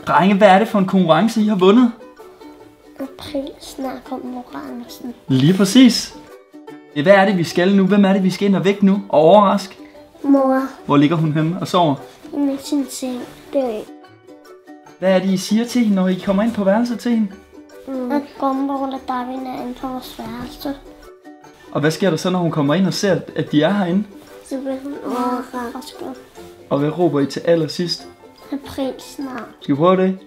Drenge, hvad er det for en konkurrence, I har vundet? April snarkonkurrencen. Lige præcis. Hvad er det, vi skal nu? Hvem er det, vi skal ind og vække nu og overraske? Mor Hvor ligger hun henne og sover? i sin seng død. Hvad er det, I siger til hende, når I kommer ind på værelset til hende? At Gumball og Darwin er inde på vores værelse. Og hvad sker der så, når hun kommer ind og ser, at de er herinde? Så vil hun overraske. Og hvad råber I til allersidst? April snart. Skal vi prøve det?